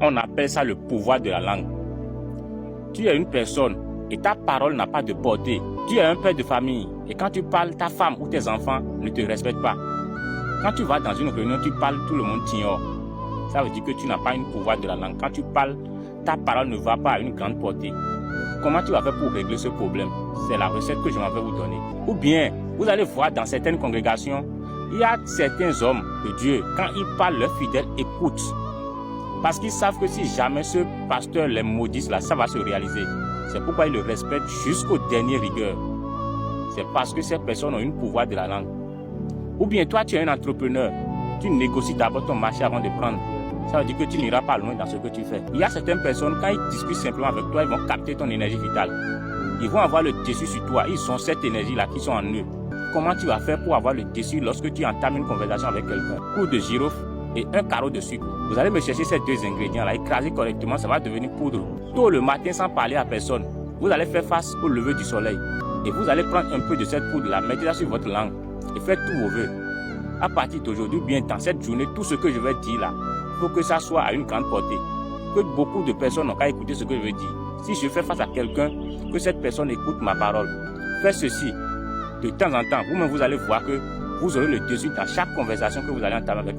On appelle ça le pouvoir de la langue. Tu es une personne et ta parole n'a pas de portée. Tu es un père de famille et quand tu parles, ta femme ou tes enfants ne te respectent pas. Quand tu vas dans une réunion, tu parles, tout le monde t'ignore. Ça veut dire que tu n'as pas un pouvoir de la langue. Quand tu parles, ta parole ne va pas à une grande portée. Comment tu vas faire pour régler ce problème? C'est la recette que je m'en vais vous donner. Ou bien, vous allez voir dans certaines congrégations, il y a certains hommes de Dieu, quand ils parlent, leurs fidèles écoutent. Parce qu'ils savent que si jamais ce pasteur les maudisse, là, ça va se réaliser. C'est pourquoi ils le respectent jusqu'au dernier rigueur. C'est parce que ces personnes ont un pouvoir de la langue. Ou bien toi, tu es un entrepreneur. Tu négocies d'abord ton marché avant de prendre. Ça veut dire que tu n'iras pas loin dans ce que tu fais. Il y a certaines personnes, quand ils discutent simplement avec toi, ils vont capter ton énergie vitale. Ils vont avoir le dessus sur toi. Ils ont cette énergie-là qui sont en eux. Comment tu vas faire pour avoir le dessus lorsque tu entames une conversation avec quelqu'un? Coup de girofle et un carreau de sucre. Vous allez me chercher ces deux ingrédients-là, écraser correctement, ça va devenir poudre. Tôt le matin, sans parler à personne, vous allez faire face au lever du soleil. Et vous allez prendre un peu de cette poudre-là, mettez-la sur votre langue et faites tous vos vœux. À partir d'aujourd'hui, bien dans cette journée, tout ce que je vais dire là, il faut que ça soit à une grande portée. Que beaucoup de personnes n'ont qu'à écouter ce que je vais dire. Si je fais face à quelqu'un, que cette personne écoute ma parole. Faites ceci. De temps en temps, vous-même, vous allez voir que vous aurez le dessus dans chaque conversation que vous allez entamer avec.